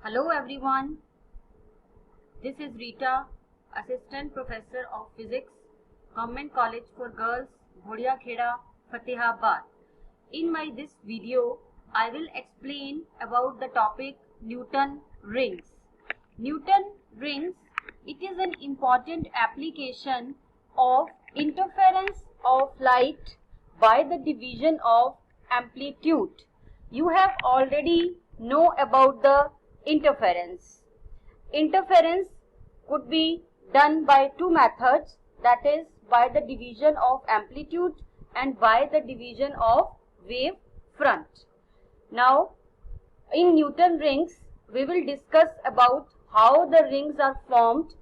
Hello everyone, this is Rita, Assistant Professor of Physics, Government College for Girls, Bhodia Kheda, Fatehabad. In this video, I will explain about the topic Newton rings. Newton rings, it is an important application of interference of light by the division of amplitude. You have already know about the interference. Interference could be done by two methods, that is by the division of amplitude and by the division of wave front. Now in Newton rings we will discuss about how the rings are formed,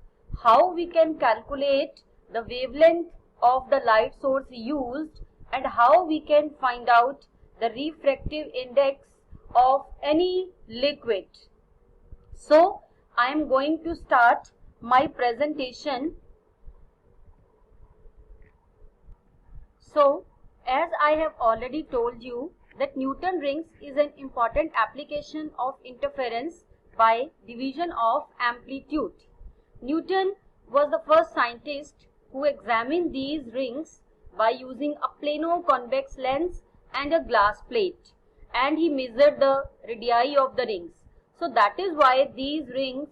how we can calculate the wavelength of the light source used, and how we can find out the refractive index of any liquid. So I am going to start my presentation. So as I have already told you that Newton rings is an important application of interference by division of amplitude. Newton was the first scientist who examined these rings by using a plano-convex lens and a glass plate, and he measured the radii of the rings. So that is why these rings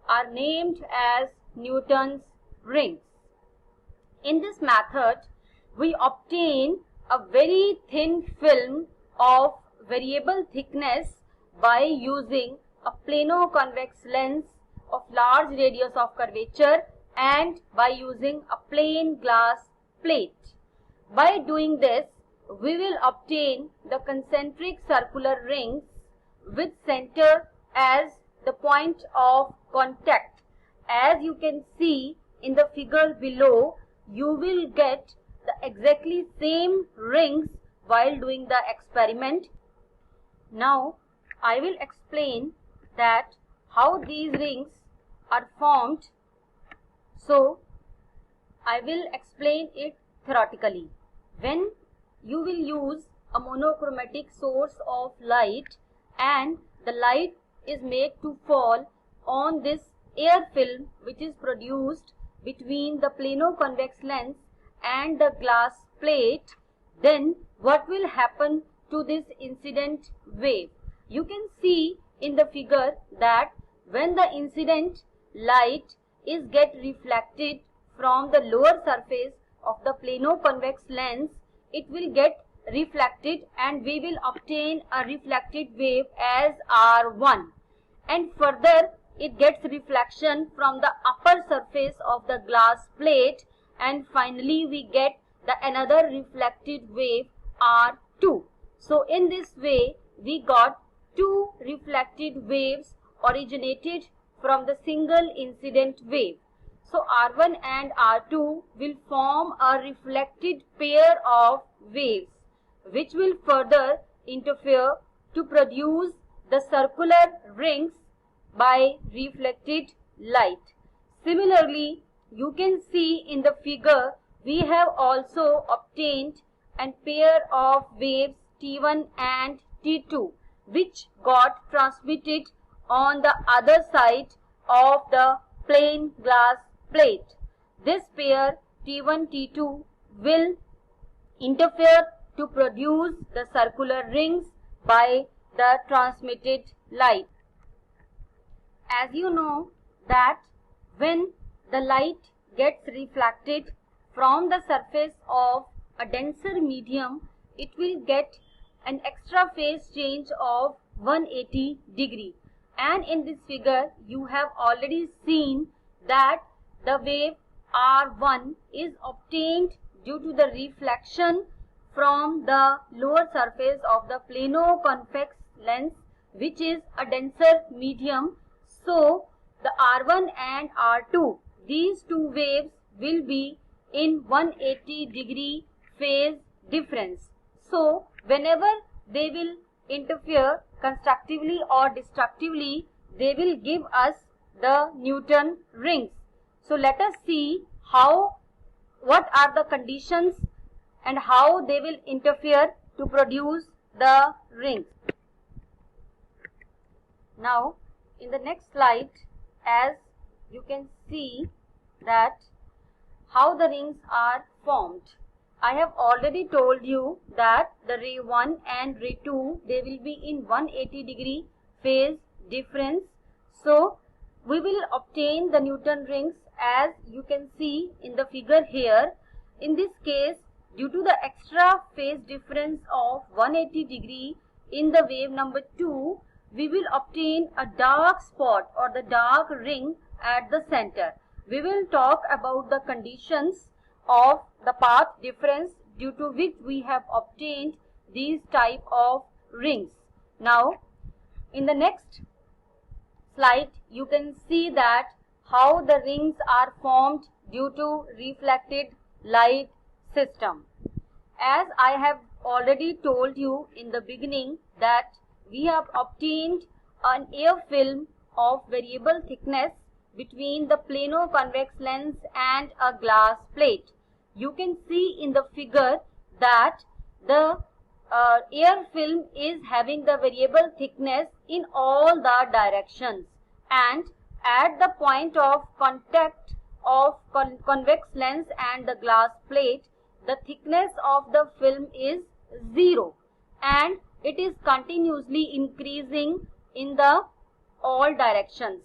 are named as Newton's rings. In this method, we obtain a very thin film of variable thickness by using a plano-convex lens of large radius of curvature and by using a plain glass plate. By doing this, we will obtain the concentric circular rings with center as the point of contact. As you can see in the figure below, you will get the exactly same rings while doing the experiment. Now I will explain that how these rings are formed. So I will explain it theoretically. When you will use a monochromatic source of light and the light is made to fall on this air film which is produced between the plano-convex lens and the glass plate, then what will happen to this incident wave? You can see in the figure that when the incident light is get reflected from the lower surface of the plano-convex lens, it will get reflected and we will obtain a reflected wave as R1, and further it gets reflection from the upper surface of the glass plate, and finally we get the another reflected wave R2. So in this way we got two reflected waves originated from the single incident wave. So R1 and R2 will form a reflected pair of waves which will further interfere to produce the circular rings by reflected light. Similarly, you can see in the figure we have also obtained a pair of waves T1 and T2 which got transmitted on the other side of the plain glass plate. This pair T1 T2 will interfere to produce the circular rings by the transmitted light. As you know that when the light gets reflected from the surface of a denser medium, it will get an extra phase change of 180 degree, and in this figure you have already seen that the wave R1 is obtained due to the reflection from the lower surface of the plano-convex lens which is a denser medium. So the R1 and R2, these two waves will be in 180 degree phase difference. So whenever they will interfere constructively or destructively, they will give us the Newton rings. So let us see what are the conditions and how they will interfere to produce the rings. Now in the next slide, as you can see that how the rings are formed. I have already told you that the ray 1 and ray 2, they will be in 180-degree phase difference. So we will obtain the Newton rings as you can see in the figure here. In this case, due to the extra phase difference of 180-degree in the wave number 2, we will obtain a dark spot or the dark ring at the center. We will talk about the conditions of the path difference due to which we have obtained these type of rings. Now, in the next slide, you can see that how the rings are formed due to reflected light system. As I have already told you in the beginning that we have obtained an air film of variable thickness between the plano-convex lens and a glass plate. You can see in the figure that the air film is having the variable thickness in all the directions, and at the point of contact of convex lens and the glass plate, the thickness of the film is 0 and it is continuously increasing in the all directions.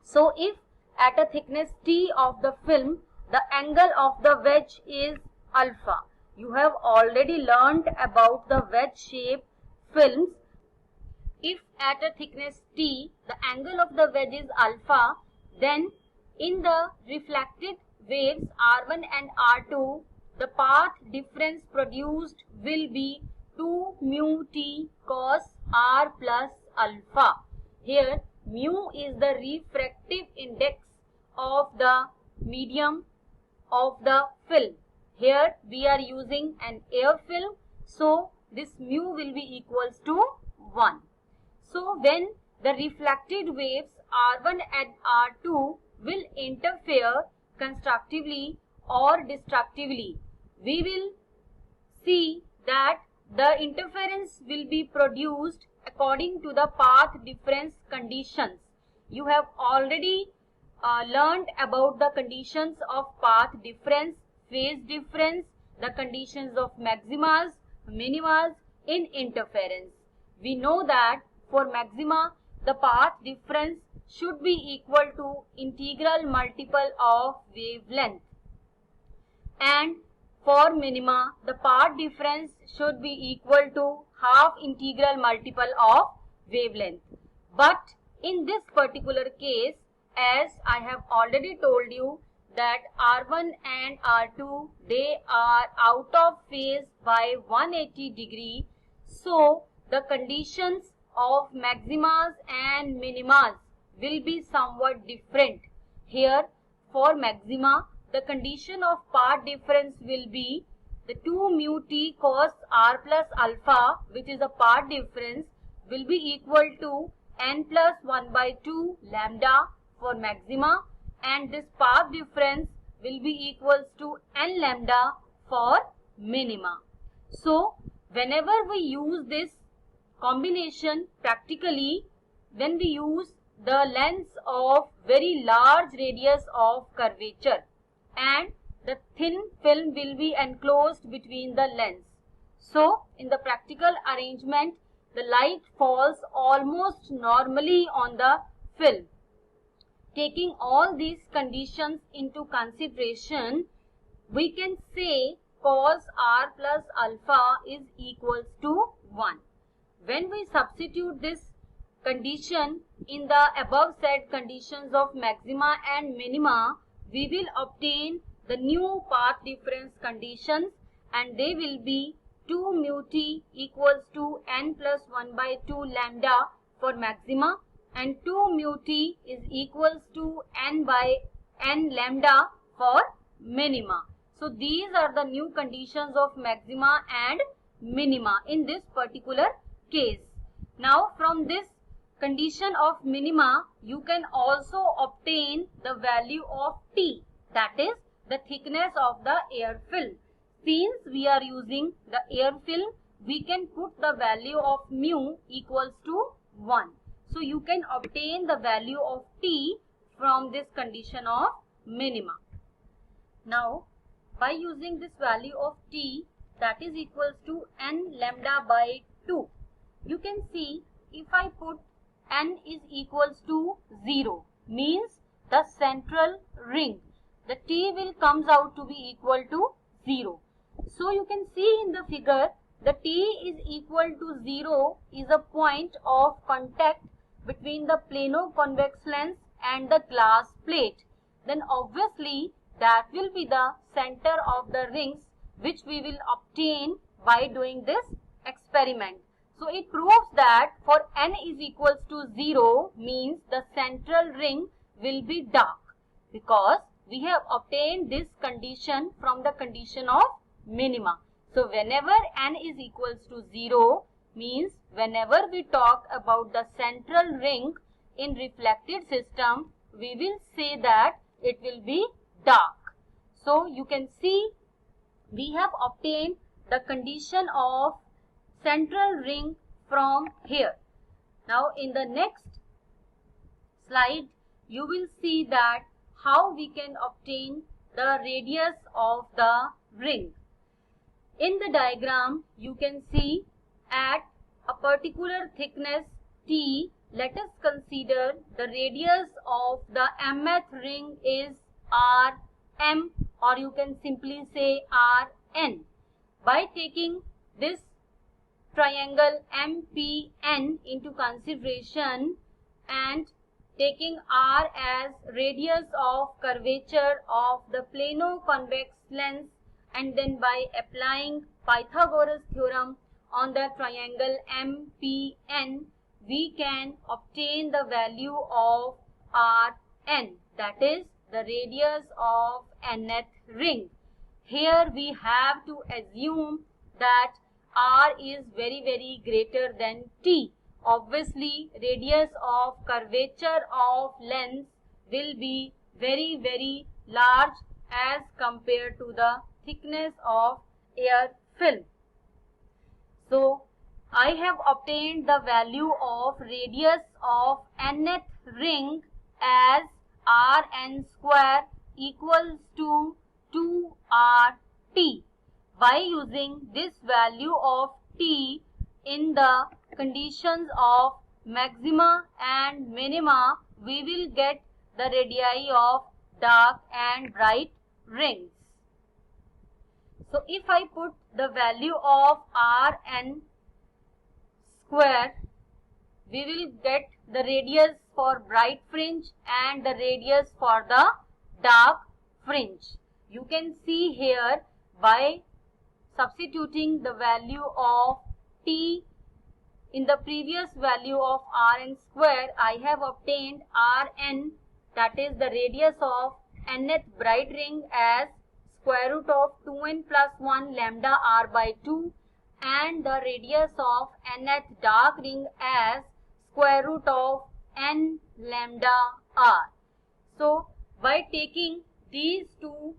So if at a thickness T of the film, the angle of the wedge is alpha. You have already learnt about the wedge shaped films. If at a thickness T, the angle of the wedge is alpha, then in the reflected waves R1 and R2, the path difference produced will be 2 mu T cos R plus alpha. Here mu is the refractive index of the medium of the film. Here we are using an air film, so this mu will be equals to 1. So when the reflected waves R1 and R2 will interfere constructively or destructively, we will see that the interference will be produced according to the path difference conditions. You have already learned about the conditions of path difference, phase difference, the conditions of maximas, minimas in interference. We know that for maxima, the path difference should be equal to integral multiple of wavelength, and for minima, the path difference should be equal to half integral multiple of wavelength. But in this particular case, as I have already told you that R1 and R2, they are out of phase by 180 degree. So the conditions of maximas and minimas will be somewhat different. Here for maxima, the condition of path difference will be the 2 mu T cos R plus alpha, which is a path difference, will be equal to n plus 1 by 2 lambda for maxima, and this path difference will be equals to n lambda for minima. So whenever we use this combination practically, when we use the lens of very large radius of curvature and the thin film will be enclosed between the lens. So in the practical arrangement, the light falls almost normally on the film. Taking all these conditions into consideration, we can say cos R plus alpha is equals to 1. When we substitute this condition in the above said conditions of maxima and minima, we will obtain the new path difference conditions, and they will be 2 mu T equals to n plus 1 by 2 lambda for maxima, and 2 mu T is equals to n by n lambda for minima. So these are the new conditions of maxima and minima in this particular case. Now from this condition of minima, you can also obtain the value of T, that is the thickness of the air film. Since we are using the air film, we can put the value of mu equals to 1. So you can obtain the value of t from this condition of minima. Now by using this value of t, that is equals to n lambda by 2, you can see if I put n is equals to 0, means the central ring, the t will comes out to be equal to 0. So you can see in the figure, the t is equal to 0 is a point of contact between the plano-convex lens and the glass plate. Then obviously that will be the center of the rings which we will obtain by doing this experiment. So it proves that for n is equals to 0 means the central ring will be dark, because we have obtained this condition from the condition of minima. So whenever n is equals to 0 means whenever we talk about the central ring in reflected system, we will say that it will be dark. So you can see we have obtained the condition of central ring from here. Now in the next slide you will see that how we can obtain the radius of the ring. In the diagram you can see at a particular thickness t, let us consider the radius of the mth ring is Rm, or you can simply say Rn. By taking this triangle MPN into consideration and taking R as radius of curvature of the plano-convex lens, and then by applying Pythagoras theorem on the triangle MPN, we can obtain the value of Rn, that is the radius of nth ring. Here we have to assume that R is very greater than t. Obviously radius of curvature of lens will be very large as compared to the thickness of air film. So I have obtained the value of radius of nth ring as Rn square equals to 2RT. By using this value of t in the conditions of maxima and minima, we will get the radii of dark and bright rings. So if I put the value of Rn square, we will get the radius for bright fringe and the radius for the dark fringe. You can see here by substituting the value of t in the previous value of Rn square, I have obtained Rn, that is the radius of nth bright ring, as square root of 2n plus 1 lambda r by 2, and the radius of nth dark ring as square root of n lambda r. So by taking these two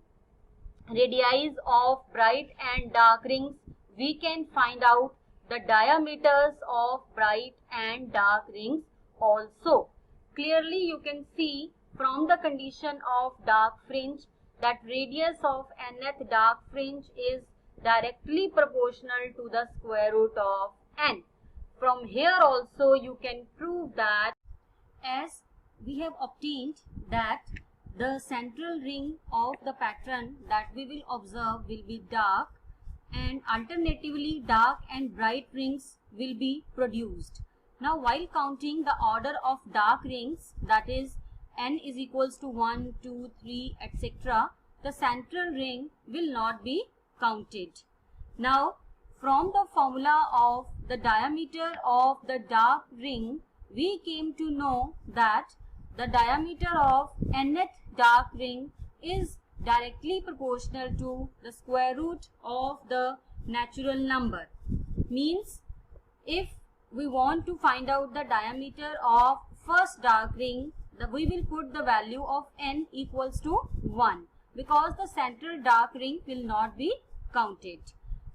radii of bright and dark rings, we can find out the diameters of bright and dark rings also. Clearly you can see from the condition of dark fringe that radius of nth dark fringe is directly proportional to the square root of n. From here also you can prove that, as we have obtained that the central ring of the pattern that we will observe will be dark, and alternatively dark and bright rings will be produced. Now while counting the order of dark rings, that is n is equals to 1, 2, 3, etc., the central ring will not be counted. Now from the formula of the diameter of the dark ring, we came to know that the diameter of nth dark ring is directly proportional to the square root of the natural number. Means if we want to find out the diameter of first dark ring, we will put the value of n equals to 1, because the central dark ring will not be counted.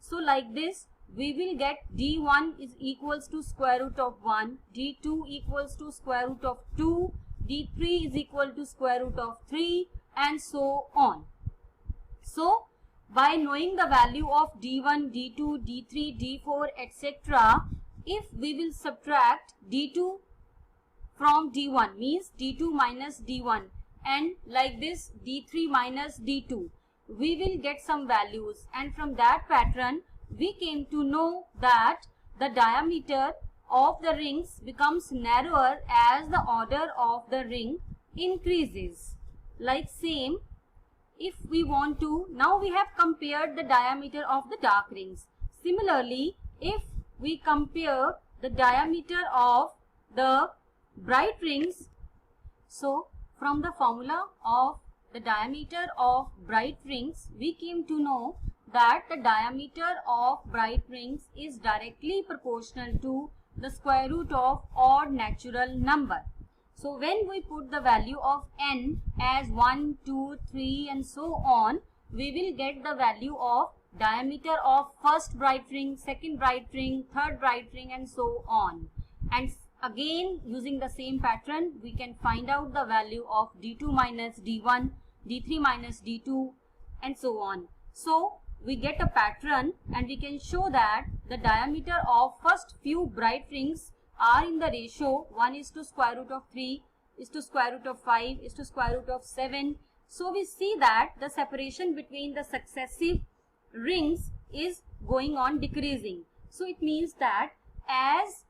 So like this we will get D1 is equals to square root of 1, D2 equals to square root of 2, D3 is equal to square root of 3, and so on. So, by knowing the value of D1, D2, D3, D4, etc., if we will subtract D2 from D1, means D2 minus D1, and like this D3 minus D2, we will get some values, and from that pattern we came to know that the diameter of the rings becomes narrower as the order of the ring increases. Like same, if we want to, now we have compared the diameter of the dark rings. Similarly, if we compare the diameter of the bright rings, so from the formula of the diameter of bright rings, we came to know that the diameter of bright rings is directly proportional to the square root of odd natural number. So when we put the value of n as 1, 2, 3 and so on, we will get the value of diameter of first bright ring, second bright ring, third bright ring and so on. And again, using the same pattern, we can find out the value of D2 minus D1, D3 minus D2 and so on. So we get a pattern and we can show that the diameter of first few bright rings are in the ratio 1 is to square root of 3 is to square root of 5 is to square root of 7. So we see that the separation between the successive rings is going on decreasing. So it means that as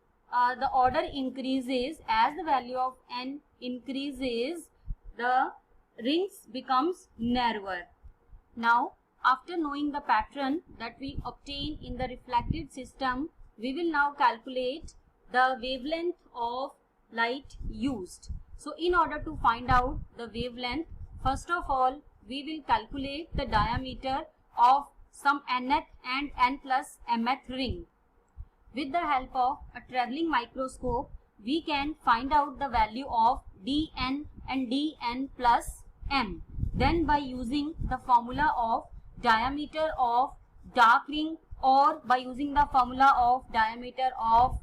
the order increases, as the value of n increases, the rings becomes narrower. Now, after knowing the pattern that we obtain in the reflected system, we will now calculate the wavelength of light used. So, in order to find out the wavelength, first of all, we will calculate the diameter of some nth and n plus mth ring. With the help of a travelling microscope, we can find out the value of dn and dn plus m. Then by using the formula of diameter of dark ring or by using the formula of diameter of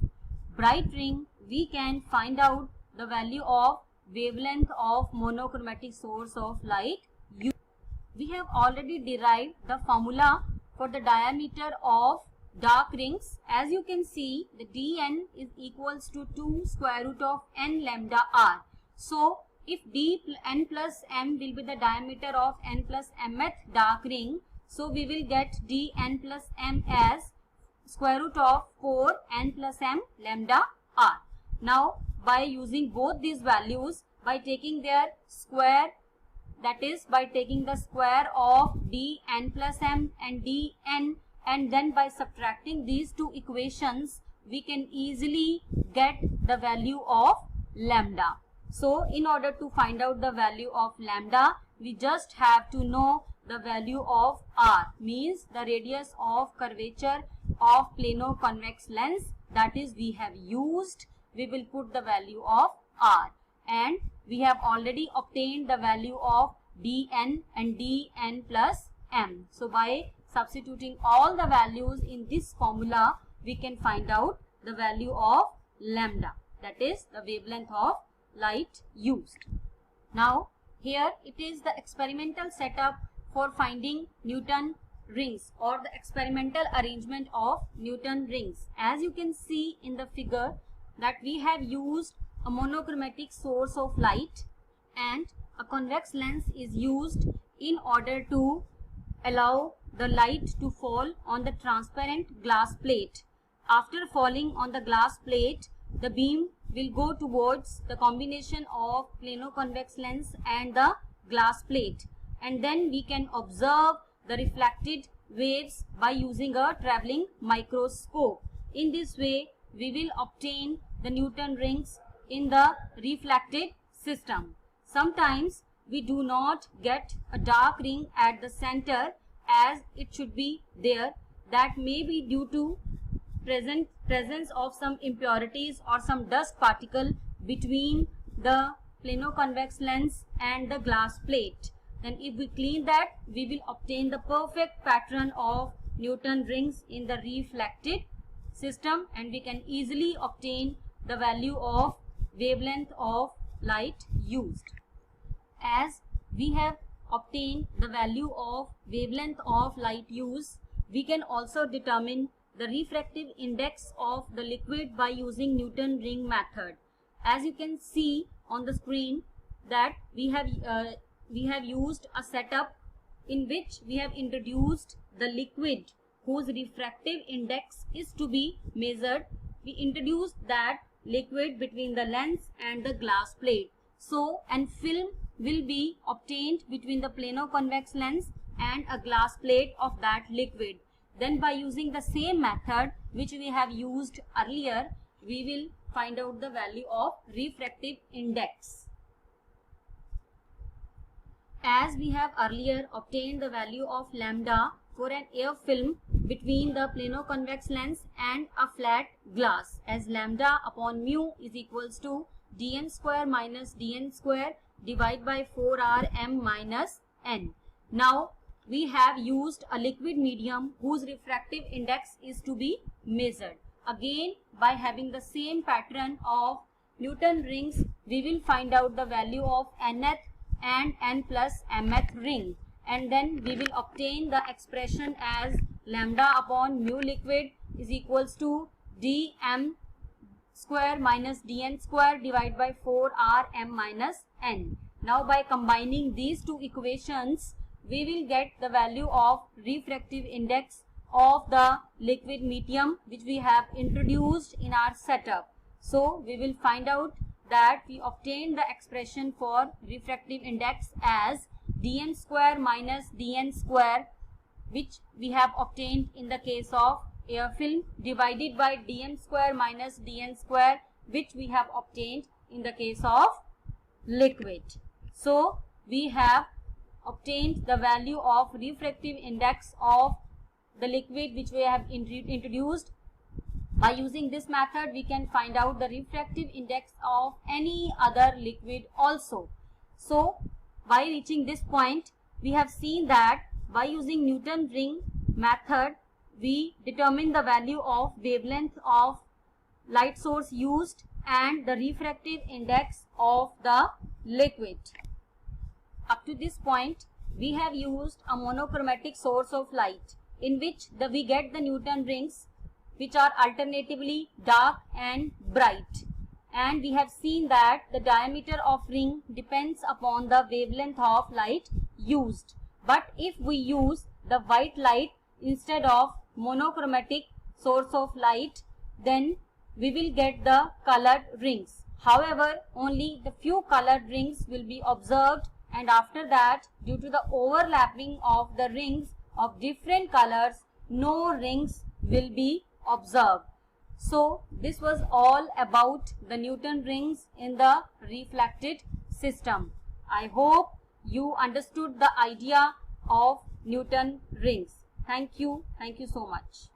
bright ring, we can find out the value of wavelength of monochromatic source of light. We have already derived the formula for the diameter of dark rings. As you can see, the dn is equals to 2 square root of n lambda r. So, if dn plus m will be the diameter of n plus mth dark ring, so we will get dn plus m as square root of 4 n plus m lambda r. Now, by using both these values, by taking their square, that is by taking the square of dn plus m and dn, and then by subtracting these two equations, we can easily get the value of lambda. So, in order to find out the value of lambda, we just have to know the value of r, means the radius of curvature of plano-convex lens, that is we have used. We will put the value of r, and we have already obtained the value of dn and dn plus m. So, by substituting all the values in this formula, we can find out the value of lambda, that is the wavelength of light used. Now, here it is the experimental setup for finding Newton rings or the experimental arrangement of Newton rings. As you can see in the figure that we have used a monochromatic source of light and a convex lens is used in order to allow the light to fall on the transparent glass plate. After falling on the glass plate, the beam will go towards the combination of plano-convex lens and the glass plate, and then we can observe the reflected waves by using a travelling microscope. In this way, we will obtain the Newton rings in the reflected system. Sometimes we do not get a dark ring at the center as it should be there. That may be due to presence of some impurities or some dust particle between the plano-convex lens and the glass plate. Then if we clean that, we will obtain the perfect pattern of Newton rings in the reflected system, and we can easily obtain the value of wavelength of light used. As we have obtained the value of wavelength of light used, we can also determine the refractive index of the liquid by using Newton ring method. As you can see on the screen that we have used a setup in which we have introduced the liquid whose refractive index is to be measured. We introduced that liquid between the lens and the glass plate. So, and film will be obtained between the plano-convex lens and a glass plate of that liquid. Then by using the same method which we have used earlier, we will find out the value of refractive index. As we have earlier obtained the value of lambda for an air film between the plano-convex lens and a flat glass, as lambda upon mu is equals to dn square minus dn square divided by 4rm minus n. Now we have used a liquid medium whose refractive index is to be measured. Again, by having the same pattern of Newton rings, we will find out the value of nth and n plus mth ring, and then we will obtain the expression as lambda upon mu liquid is equals to dm square minus dn square divided by 4rm minus n. Now by combining these two equations, we will get the value of refractive index of the liquid medium which we have introduced in our setup. So we will find out that we obtain the expression for refractive index as dn square minus dn square, which we have obtained in the case of air film, divided by dm square minus dn square, which we have obtained in the case of liquid. So we have obtained the value of refractive index of the liquid which we have introduced. By using this method, we can find out the refractive index of any other liquid also. So by reaching this point, we have seen that by using Newton ring method, we determine the value of wavelength of light source used and the refractive index of the liquid. Up to this point, we have used a monochromatic source of light in which we get the Newton rings which are alternatively dark and bright, and we have seen that the diameter of ring depends upon the wavelength of light used. But if we use the white light instead of monochromatic source of light, then we will get the colored rings. However, only the few colored rings will be observed, and after that, due to the overlapping of the rings of different colors, no rings will be observed. So this was all about the Newton rings in the reflected system. I hope you understood the idea of Newton rings. Thank you so much.